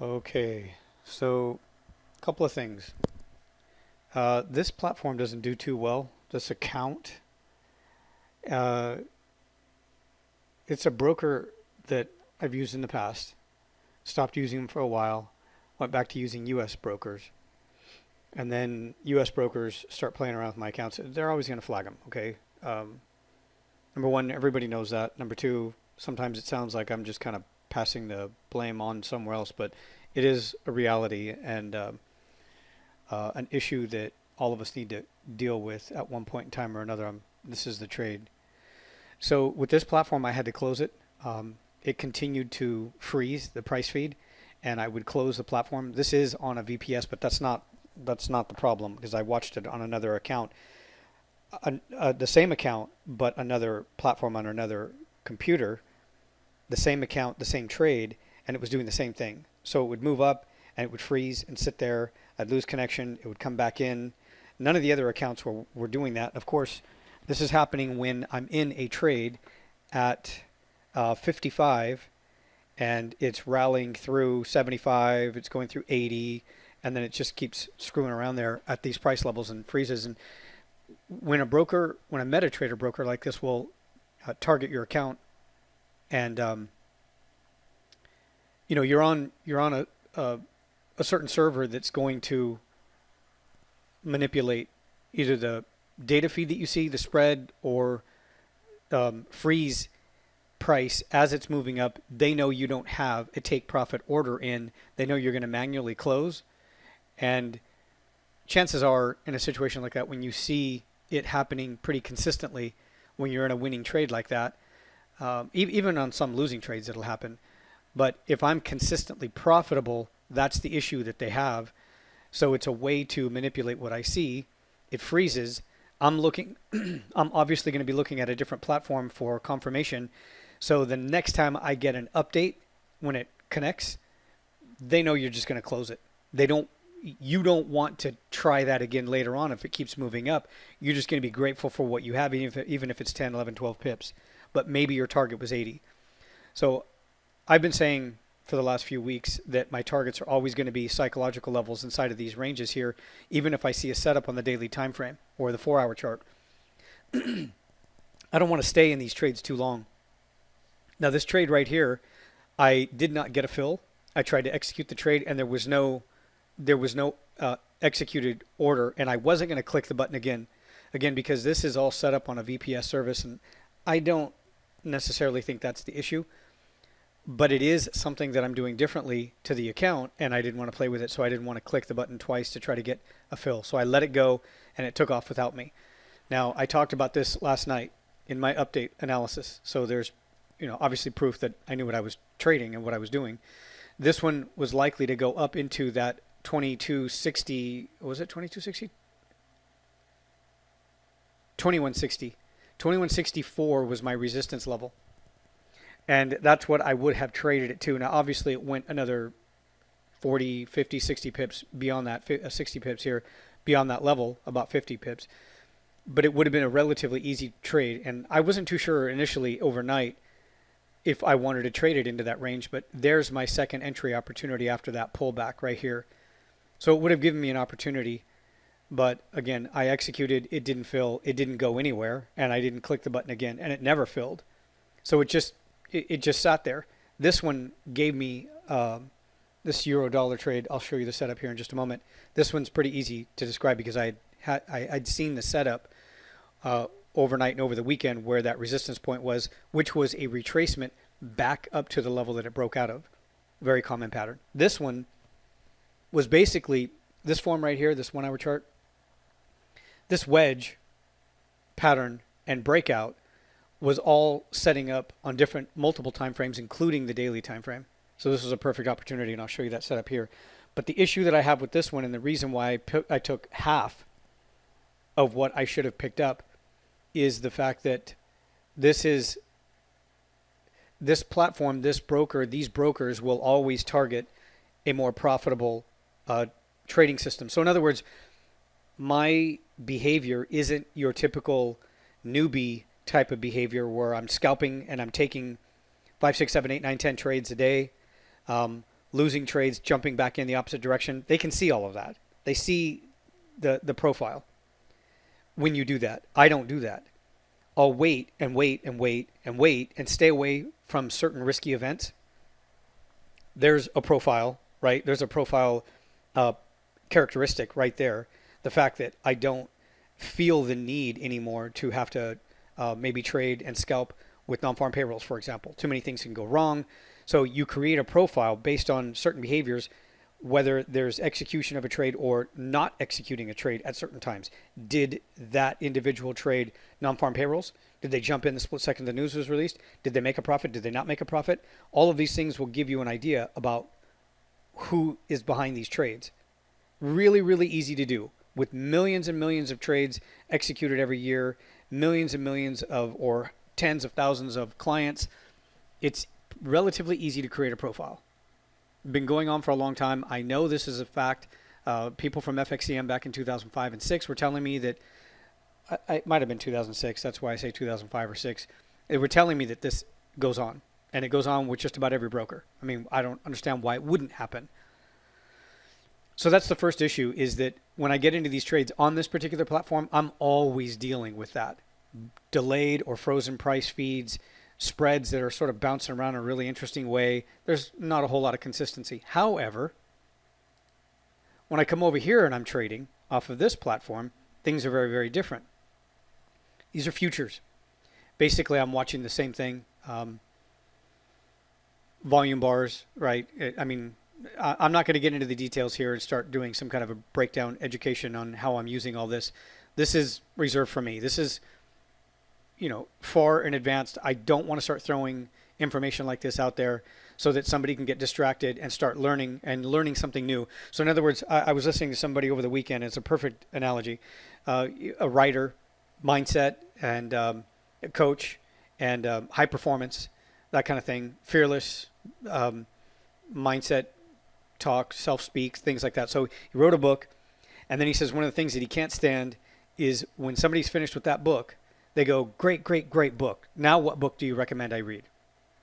Okay, so a couple of things. This platform doesn't do too well. This account, uh, it's a broker that I've used in the past. Stopped using them for a while. Went back to using U.S. brokers, and then U.S. brokers start playing around with my accounts. They're always going to flag them. Okay. Number one, everybody knows that. Number two, sometimes it sounds like I'm just kind of passing the blame on somewhere else, but it is a reality and an issue that all of us need to deal with at one point in time or another. This is the trade. So with this platform, I had to close it. It continued to freeze the price feed, and I would close the platform. This is on a VPS, but that's not the problem because I watched it on another account, the same account, but another platform on another computer. The same account, the same trade, and it was doing the same thing. So it would move up and it would freeze and sit there. I'd lose connection. It would come back in. None of the other accounts were doing that. Of course, this is happening when I'm in a trade at 55 and it's rallying through 75, it's going through 80, and then it just keeps screwing around there at these price levels and freezes. And when a MetaTrader broker like this will target your account and you're on a certain server that's going to manipulate either the data feed that you see, the spread, or freeze price as it's moving up. They know you don't have a take profit order in. They know you're going to manually close. And chances are, in a situation like that, when you see it happening pretty consistently, when you're in a winning trade like that, even on some losing trades, it'll happen. But if I'm consistently profitable, that's the issue that they have. So it's a way to manipulate what I see. It freezes. I'm looking, I'm obviously going to be looking at a different platform for confirmation. So the next time I get an update when it connects, they know you're just going to close it. You don't want to try that again later on if it keeps moving up. You're just going to be grateful for what you have, even if it's 10, 11, 12 pips. But maybe your target was 80. So I've been saying for the last few weeks that my targets are always going to be psychological levels inside of these ranges here, even if I see a setup on the daily time frame or the 4-hour chart. I don't want to stay in these trades too long. Now this trade right here, I did not get a fill. I tried to execute the trade and there was no executed order, and I wasn't going to click the button again because this is all set up on a VPS service, and I don't necessarily think that's the issue. But it is something that I'm doing differently to the account, and I didn't want to play with it, so I didn't want to click the button twice to try to get a fill. So I let it go, and it took off without me. Now, I talked about this last night in my update analysis, so there's obviously proof that I knew what I was trading and what I was doing. This one was likely to go up into that 2260, was it 2260? 2160. 2164 was my resistance level. And that's what I would have traded it to. Now, obviously, it went another 40, 50, 60 pips beyond that, 60 pips here, beyond that level, about 50 pips. But it would have been a relatively easy trade. And I wasn't too sure initially overnight if I wanted to trade it into that range. But there's my second entry opportunity after that pullback right here. So it would have given me an opportunity. But again, I executed, it didn't fill, it didn't go anywhere, and I didn't click the button again, and it never filled. So it just sat there. This one gave me this euro dollar trade. I'll show you the setup here in just a moment. This one's pretty easy to describe because I'd seen the setup overnight and over the weekend where that resistance point was, which was a retracement back up to the level that it broke out of. Very common pattern. This one was basically this form right here, this 1-hour chart. This wedge pattern and breakout was all setting up on multiple time frames, including the daily time frame. So this was a perfect opportunity, and I'll show you that setup here. But the issue that I have with this one, and the reason why I took half of what I should have picked up, is the fact that this platform, this broker, these brokers will always target a more profitable trading system. So in other words, my behavior isn't your typical newbie type of behavior where I'm scalping and I'm taking 5, 6, 7, 8, 9, 10 trades a day, losing trades, jumping back in the opposite direction. They can see all of that. They see the profile when you do that. I don't do that. I'll wait and wait and wait and wait and stay away from certain risky events. There's a profile, right? There's a profile characteristic right there. The fact that I don't feel the need anymore to have to maybe trade and scalp with non-farm payrolls, for example. Too many things can go wrong. So you create a profile based on certain behaviors, whether there's execution of a trade or not executing a trade at certain times. Did that individual trade non-farm payrolls? Did they jump in the split second the news was released? Did they make a profit? Did they not make a profit? All of these things will give you an idea about who is behind these trades. Really, really easy to do. With millions and millions of trades executed every year, millions and millions of, or tens of thousands of clients, it's relatively easy to create a profile. Been going on for a long time. I know this is a fact. People from FXCM back in 2005 and 6 were telling me that, it might have been 2006, that's why I say 2005 or 6. They were telling me that this goes on, and it goes on with just about every broker. I mean, I don't understand why it wouldn't happen. So that's the first issue, is that when I get into these trades on this particular platform, I'm always dealing with that. Delayed or frozen price feeds, spreads that are sort of bouncing around in a really interesting way. There's not a whole lot of consistency. However, when I come over here and I'm trading off of this platform, things are very, very different. These are futures. Basically, I'm watching the same thing. Volume bars, right? I'm not going to get into the details here and start doing some kind of a breakdown education on how I'm using all this. This is reserved for me. This is, far in advance. I don't want to start throwing information like this out there so that somebody can get distracted and start learning something new. So in other words, I was listening to somebody over the weekend. It's a perfect analogy. A writer, mindset, and a coach, and high performance, that kind of thing. Fearless, mindset, talk, self-speak, things like that. So he wrote a book, and then he says one of the things that he can't stand is when somebody's finished with that book, they go, great, great, great book. Now what book do you recommend I read?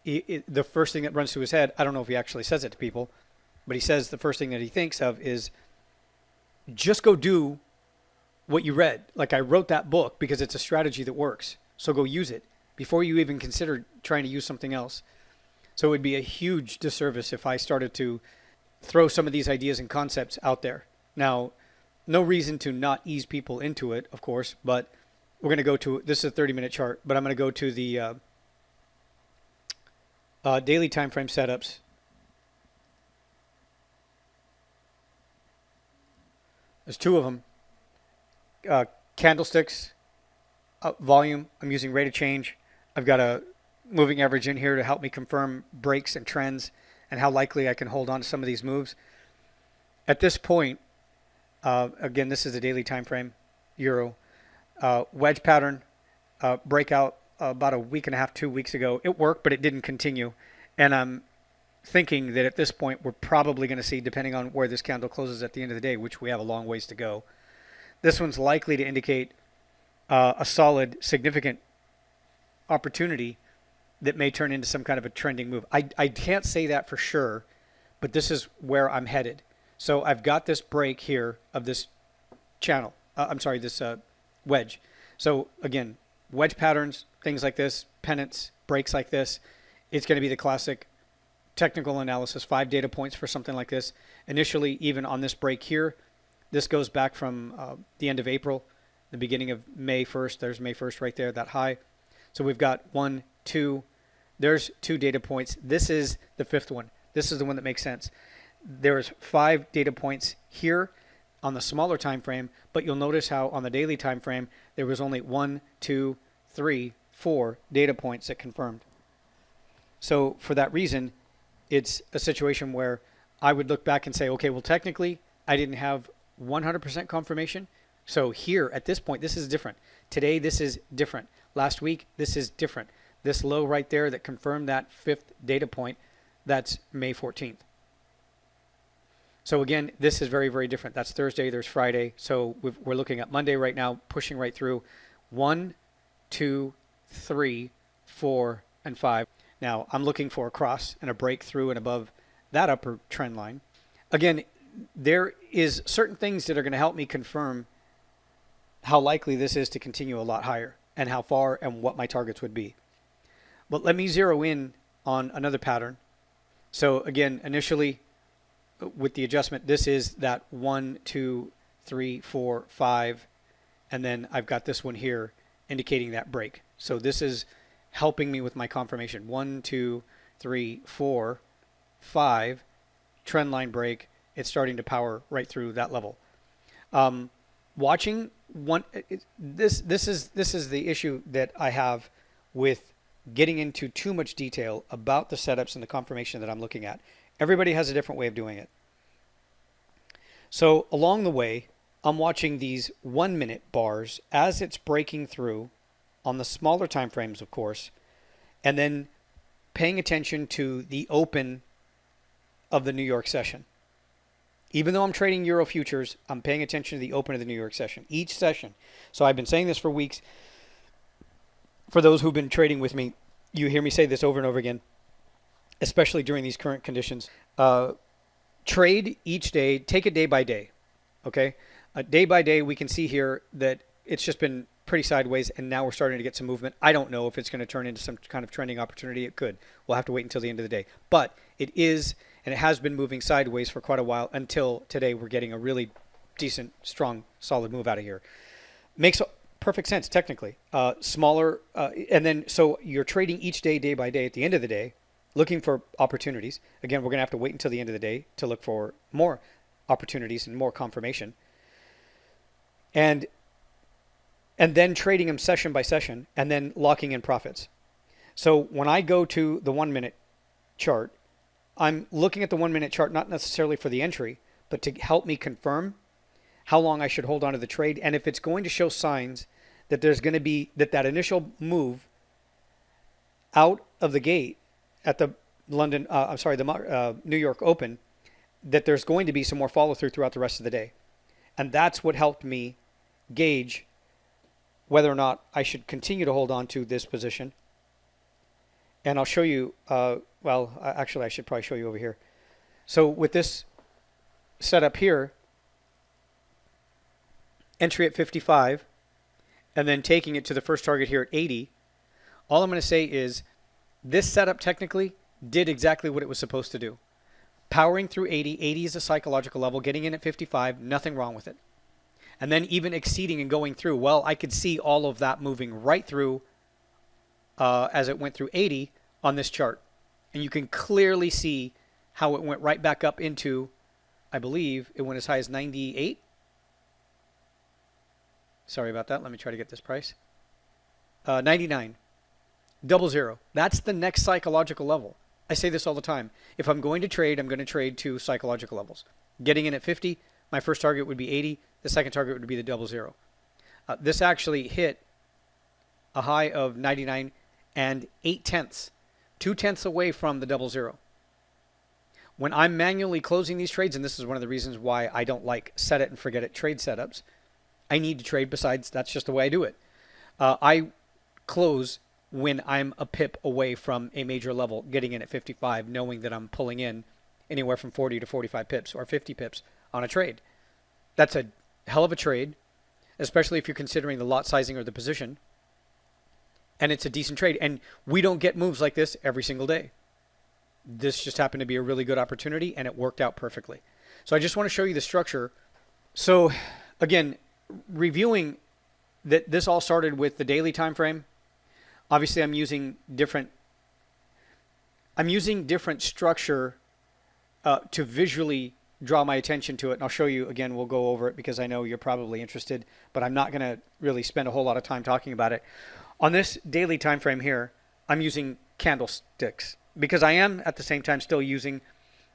The first thing that runs through his head, I don't know if he actually says it to people, but he says the first thing that he thinks of is just go do what you read. Like, I wrote that book because it's a strategy that works. So go use it before you even consider trying to use something else. So it would be a huge disservice if I started to throw some of these ideas and concepts out there. Now, no reason to not ease people into it, of course, but we're going to go to, this is a 30-minute chart, but I'm going to go to the daily time frame setups. There's two of them. Candlesticks, volume. I'm using rate of change. I've got a moving average in here to help me confirm breaks and trends and how likely I can hold on to some of these moves. At this point, again, this is the daily time frame, euro. Wedge pattern, breakout about a week and a half, 2 weeks ago. It worked, but it didn't continue. And I'm thinking that at this point, we're probably going to see, depending on where this candle closes at the end of the day, which we have a long ways to go, this one's likely to indicate a solid, significant opportunity that may turn into some kind of a trending move. I can't say that for sure, but this is where I'm headed. So I've got this break here of this channel. This wedge. So again, wedge patterns, things like this, pennants, breaks like this. It's going to be the classic technical analysis, 5 data points for something like this. Initially, even on this break here, this goes back from the end of April, the beginning of May 1st. There's May 1st right there, that high. So we've got 1, 2. There's 2 data points. This is the 5th one. This is the one that makes sense. There's 5 data points here on the smaller time frame, but you'll notice how on the daily time frame there was only 1, 2, 3, 4 data points that confirmed. So for that reason, it's a situation where I would look back and say, okay, well, technically I didn't have 100% confirmation. So here at this point, this is different. Today, this is different. Last week, this is different. This low right there that confirmed that 5th data point, that's May 14th. So again, this is very, very different. That's Thursday, there's Friday. So we're looking at Monday right now, pushing right through 1, 2, 3, 4, and 5. Now I'm looking for a cross and a breakthrough and above that upper trend line. Again, there is certain things that are going to help me confirm how likely this is to continue a lot higher and how far and what my targets would be. But let me zero in on another pattern. So again, initially with the adjustment, this is that 1, 2, 3, 4, 5, and then I've got this one here indicating that break. So this is helping me with my confirmation. 1, 2, 3, 4, 5, trend line break. It's starting to power right through that level. Watching one, this is the issue that I have with getting into too much detail about the setups and the confirmation that I'm looking at. Everybody has a different way of doing it. So along the way, I'm watching these 1 minute bars as it's breaking through on the smaller time frames, of course, and then paying attention to the open of the New York session. Even though I'm trading Euro futures, I'm paying attention to the open of the New York session, each session. So I've been saying this for weeks. For those who've been trading with me, you hear me say this over and over again, especially during these current conditions. Trade each day, take it day by day, okay? Day by day, we can see here that it's just been pretty sideways, and now we're starting to get some movement. I don't know if it's going to turn into some kind of trending opportunity. It could. We'll have to wait until the end of the day. But it is, and it has been moving sideways for quite a while until today we're getting a really decent, strong, solid move out of here. Makes perfect sense technically. Smaller, and then so you're trading each day, day by day at the end of the day, looking for opportunities. Again, we're going to have to wait until the end of the day to look for more opportunities and more confirmation. And then trading them session by session and then locking in profits. So when I go to the 1 minute chart, I'm looking at the 1 minute chart, not necessarily for the entry, but to help me confirm how long I should hold on to the trade. And if it's going to show signs that there's going to be that initial move out of the gate at the New York Open, that there's going to be some more follow through throughout the rest of the day. And that's what helped me gauge whether or not I should continue to hold on to this position. And I'll show you, actually I should probably show you over here. So with this setup here, entry at 55, and then taking it to the first target here at 80, all I'm going to say is this setup technically did exactly what it was supposed to do. Powering through 80, 80 is a psychological level, getting in at 55, nothing wrong with it. And then even exceeding and going through, well, I could see all of that moving right through as it went through 80 on this chart. And you can clearly see how it went right back up into, I believe, it went as high as 98. Sorry about that. Let me try to get this price. 99. 00. That's the next psychological level. I say this all the time. If I'm going to trade, I'm going to trade to psychological levels. Getting in at 50, my first target would be 80. The second target would be the 00. This actually hit a high of 99 and 8/10, 2/10 away from the 00. When I'm manually closing these trades, and this is one of the reasons why I don't like set it and forget it trade setups, I need to trade. Besides, that's just the way I do it. I close when I'm a pip away from a major level, getting in at 55, knowing that I'm pulling in anywhere from 40 to 45 pips or 50 pips on a trade. That's a hell of a trade, especially if you're considering the lot sizing or the position. And it's a decent trade. And we don't get moves like this every single day. This just happened to be a really good opportunity, and it worked out perfectly. So I just want to show you the structure. So again, reviewing that this all started with the daily time frame. Obviously, I'm using different structure to visually draw my attention to it. And I'll show you again. We'll go over it because I know you're probably interested, but I'm not going to really spend a whole lot of time talking about it. On this daily time frame here, I'm using candlesticks because I am at the same time still using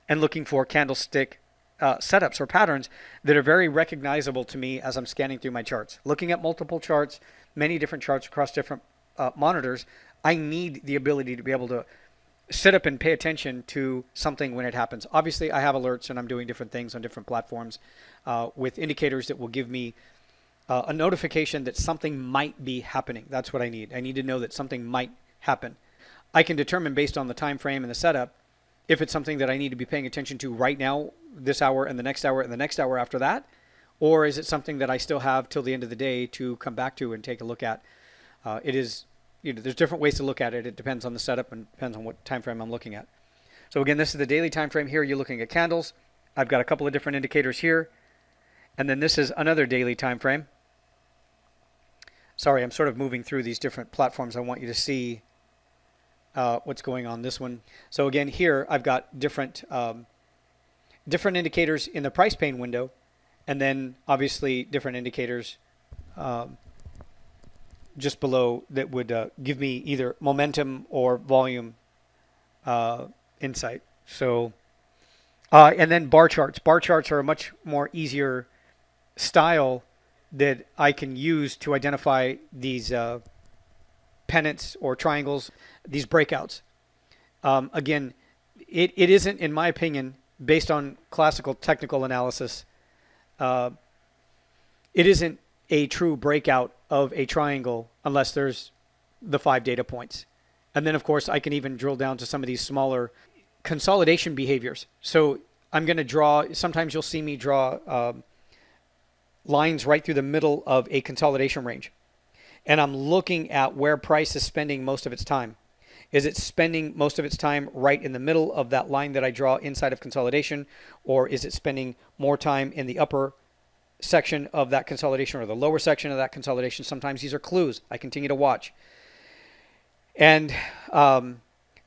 and looking for candlestick setups or patterns that are very recognizable to me as I'm scanning through my charts. Looking at multiple charts, many different charts across different monitors, I need the ability to be able to sit up and pay attention to something when it happens. Obviously, I have alerts and I'm doing different things on different platforms with indicators that will give me a notification that something might be happening. That's what I need. I need to know that something might happen. I can determine based on the time frame and the setup if it's something that I need to be paying attention to right now, this hour and the next hour and the next hour after that, or is it something that I still have till the end of the day to come back to and take a look at? It is, there's different ways to look at it. It depends on the setup and depends on what time frame I'm looking at. So again, this is the daily time frame here. You're looking at candles. I've got a couple of different indicators here. And then this is another daily time frame. Sorry, I'm sort of moving through these different platforms. I want you to see what's going on this one. So again, here I've got different indicators in the price pane window, and then obviously different indicators just below that would give me either momentum or volume insight. So and then bar charts. Bar charts are a much more easier style that I can use to identify these pennants or triangles, these breakouts. Again, it isn't, in my opinion, based on classical technical analysis, it isn't a true breakout of a triangle unless there's the 5 data points. And then, of course, I can even drill down to some of these smaller consolidation behaviors. So I'm going to draw, sometimes you'll see me draw lines right through the middle of a consolidation range. And I'm looking at where price is spending most of its time. Is it spending most of its time right in the middle of that line that I draw inside of consolidation? Or is it spending more time in the upper section of that consolidation or the lower section of that consolidation? Sometimes these are clues. I continue to watch. And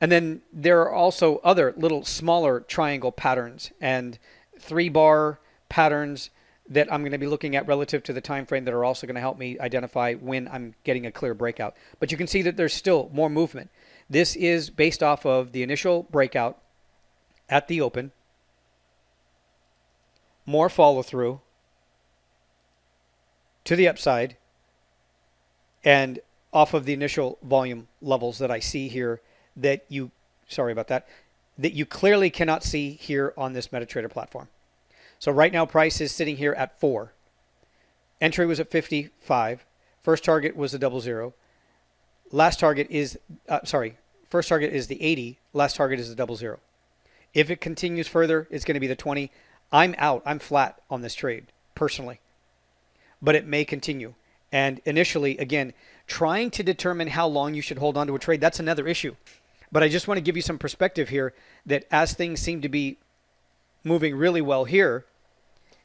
then there are also other little smaller triangle patterns and 3-bar patterns that I'm going to be looking at relative to the time frame that are also going to help me identify when I'm getting a clear breakout. But you can see that there's still more movement. This is based off of the initial breakout at the open, more follow through to the upside, and off of the initial volume levels that I see here that you clearly cannot see here on this MetaTrader platform. So right now price is sitting here at 4. Entry was at 55. First target was the 00. Last target is, first target is the 80. Last target is the 00. If it continues further, it's going to be the 20. I'm out. I'm flat on this trade personally, but it may continue. And initially, again, trying to determine how long you should hold on to a trade, that's another issue. But I just want to give you some perspective here that as things seem to be moving really well here,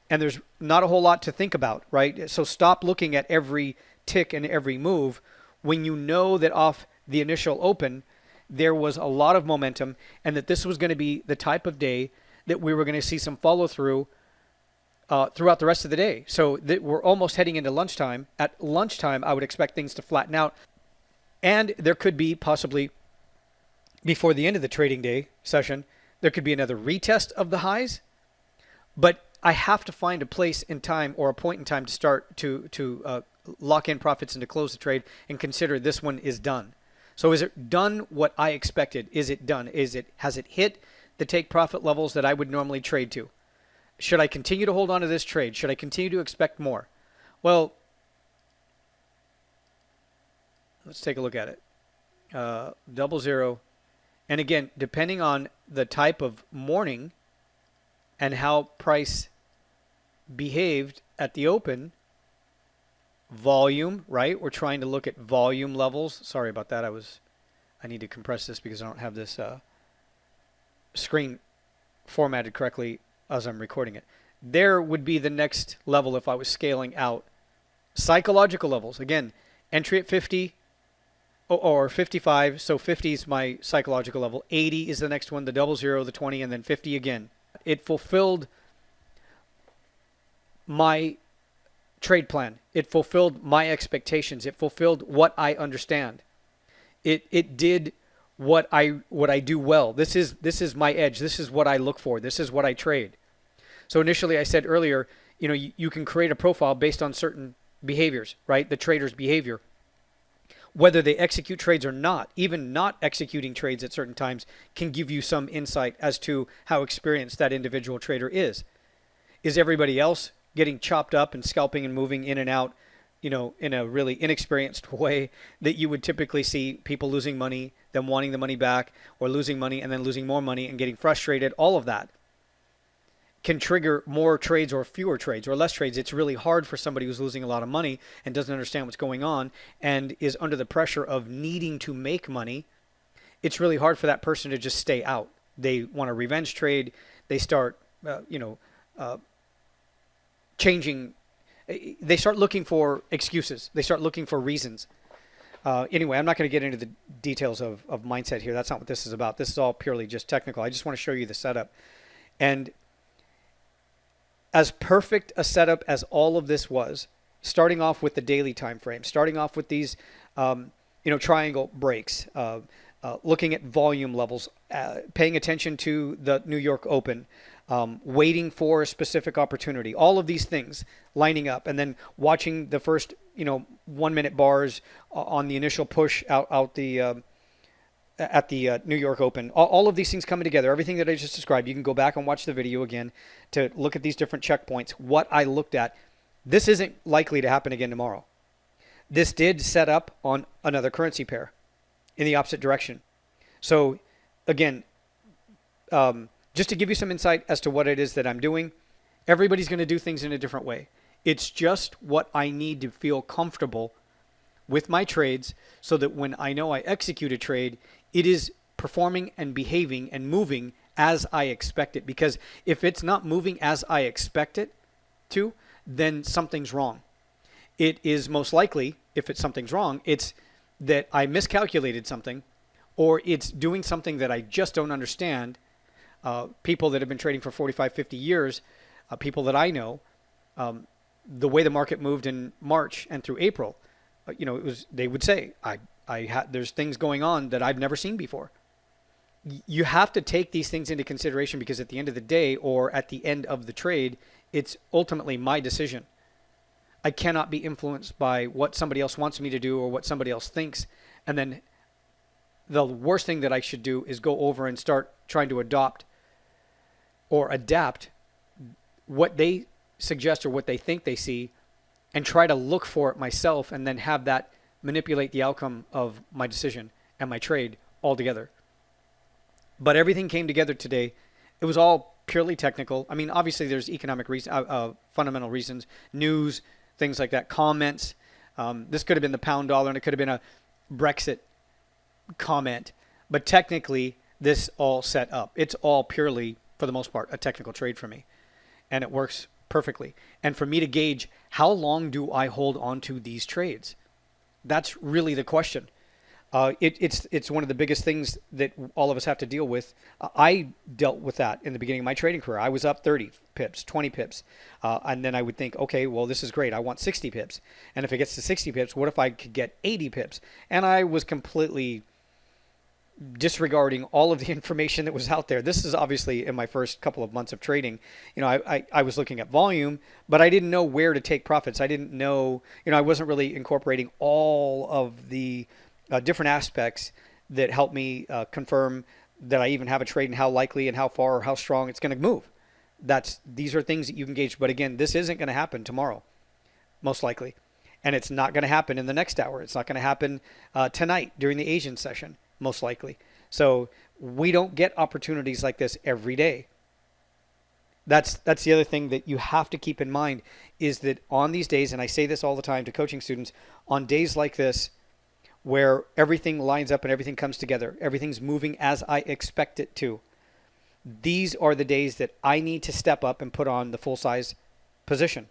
and there's not a whole lot to think about, right? So stop looking at every tick and every move when you know that off the initial open, there was a lot of momentum and that this was going to be the type of day that we were going to see some follow through throughout the rest of the day. So that we're almost heading into lunchtime. At lunchtime, I would expect things to flatten out. And there could be possibly, before the end of the trading day session, there could be another retest of the highs. But I have to find a place in time or a point in time to start to lock in profits and to close the trade and consider this one is done. So is it done what I expected? Is it done? Has it hit the take profit levels that I would normally trade to? Should I continue to hold on to this trade? Should I continue to expect more? Well, let's take a look at it. 00. And again, depending on the type of morning and how price behaved at the open, volume, right? We're trying to look at volume levels. Sorry about that. I need to compress this because I don't have this screen formatted correctly as I'm recording it. There would be the next level if I was scaling out. Psychological levels. Again, entry at 50 or 55. So 50 is my psychological level. 80 is the next one, the 00, the 20, and then 50 again. It fulfilled my trade plan. It fulfilled my expectations. It fulfilled what I understand. It did what I do well. This is my edge. This is what I look for. This is what I trade. So initially I said earlier, you can create a profile based on certain behaviors, right? The trader's behavior. Whether they execute trades or not, even not executing trades at certain times can give you some insight as to how experienced that individual trader is. Is everybody else getting chopped up and scalping and moving in and out, in a really inexperienced way that you would typically see people losing money them wanting the money back or losing money and then losing more money and getting frustrated. All of that can trigger more trades or fewer trades or less trades. It's really hard for somebody who's losing a lot of money and doesn't understand what's going on and is under the pressure of needing to make money. It's really hard for that person to just stay out. They want a revenge trade. They start, changing. They start looking for excuses. They start looking for reasons. Anyway, I'm not going to get into the details of mindset here. That's not what this is about. This is all purely just technical. I just want to show you the setup. And as perfect a setup as all of this was, starting off with the daily time frame, starting off with these, triangle breaks, looking at volume levels, paying attention to the New York Open, waiting for a specific opportunity, all of these things lining up, and then watching the first, 1 minute bars on the initial push out the at the New York Open. All of these things coming together, everything that I just described. You can go back and watch the video again to look at these different checkpoints, what I looked at. This isn't likely to happen again tomorrow. This did set up on another currency pair in the opposite direction. So again, just to give you some insight as to what it is that I'm doing, everybody's going to do things in a different way. It's just what I need to feel comfortable with my trades so that when I know I execute a trade, it is performing and behaving and moving as I expect it. Because if it's not moving as I expect it to, then something's wrong. It is most likely, if something's wrong, it's that I miscalculated something, or it's doing something that I just don't understand. People that have been trading for 45, 50 years, people that I know, the way the market moved in March and through April, they would say, there's things going on that I've never seen before. You have to take these things into consideration because at the end of the day or at the end of the trade, it's ultimately my decision. I cannot be influenced by what somebody else wants me to do or what somebody else thinks. And then the worst thing that I should do is go over and start trying to adopt or adapt what they suggest or what they think they see and try to look for it myself and then have that manipulate the outcome of my decision and my trade altogether. But everything came together today. It was all purely technical. I mean, obviously there's economic reasons, fundamental reasons, news, things like that, comments. This could have been the pound dollar and it could have been a Brexit comment. But technically, this all set up. It's all purely, for the most part, a technical trade for me. And it works perfectly. And for me to gauge, how long do I hold on to these trades? That's really the question. It's one of the biggest things that all of us have to deal with. I dealt with that in the beginning of my trading career. I was up 30 pips, 20 pips. And then I would think, okay, well, this is great. I want 60 pips. And if it gets to 60 pips, what if I could get 80 pips? And I was completely disregarding all of the information that was out there. This is obviously in my first couple of months of trading. I was looking at volume, but I didn't know where to take profits. I didn't know, I wasn't really incorporating all of the different aspects that help me confirm that I even have a trade and how likely and how far or how strong it's going to move. These are things that you can gauge. But again, this isn't going to happen tomorrow, most likely. And it's not going to happen in the next hour. It's not going to happen tonight during the Asian session, most likely. So we don't get opportunities like this every day. That's the other thing that you have to keep in mind is that on these days, and I say this all the time to coaching students, on days like this, where everything lines up and everything comes together, everything's moving as I expect it to. These are the days that I need to step up and put on the full-size position.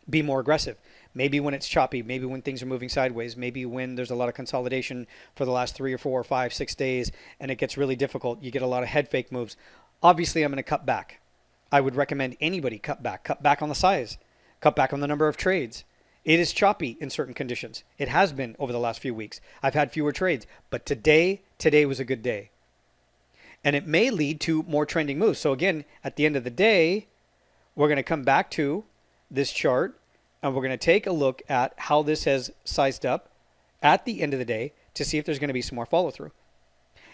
Be more aggressive. Maybe when it's choppy, maybe when things are moving sideways, maybe when there's a lot of consolidation for the last 3 or 4 or 5, 6 days, and it gets really difficult. You get a lot of head fake moves. Obviously, I'm going to cut back. I would recommend anybody cut back on the size, cut back on the number of trades. It is choppy in certain conditions. It has been over the last few weeks. I've had fewer trades, but today was a good day. And it may lead to more trending moves. So again, at the end of the day, we're going to come back to this chart and we're going to take a look at how this has sized up at the end of the day to see if there's going to be some more follow through.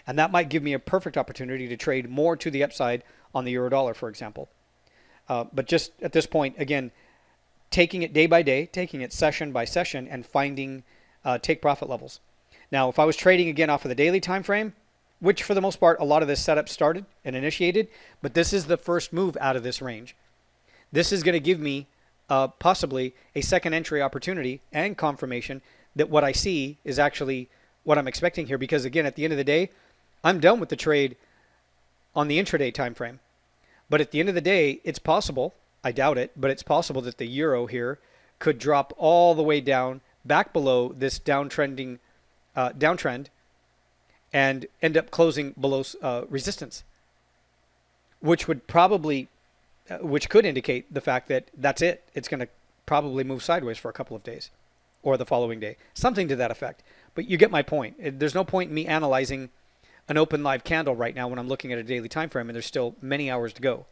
And that might give me a perfect opportunity to trade more to the upside on the euro dollar, for example. But just at this point, again, taking it day by day, taking it session by session, and finding take profit levels. Now, if I was trading again off of the daily time frame, which for the most part, a lot of this setup started and initiated, but this is the first move out of this range. This is going to give me possibly a second entry opportunity and confirmation that what I see is actually what I'm expecting here. Because again, at the end of the day, I'm done with the trade on the intraday time frame. But at the end of the day, it's possible, I doubt it, but it's possible that the euro here could drop all the way down, back below this downtrend, and end up closing below resistance, which would probably, which could indicate the fact that that's it. It's going to probably move sideways for a couple of days or the following day, something to that effect. But you get my point. There's no point in me analyzing an open live candle right now when I'm looking at a daily time frame and there's still many hours to go.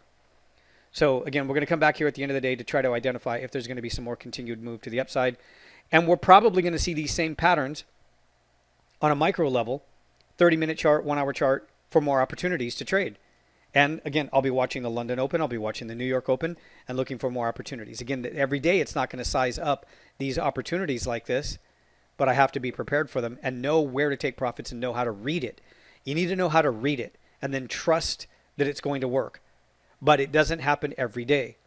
So again, we're going to come back here at the end of the day to try to identify if there's going to be some more continued move to the upside. And we're probably going to see these same patterns on a micro level, 30-minute chart, 1 hour chart, for more opportunities to trade. And again, I'll be watching the London Open, I'll be watching the New York Open, and looking for more opportunities. Again, every day it's not going to size up these opportunities like this, but I have to be prepared for them and know where to take profits and know how to read it. You need to know how to read it and then trust that it's going to work. But it doesn't happen every day.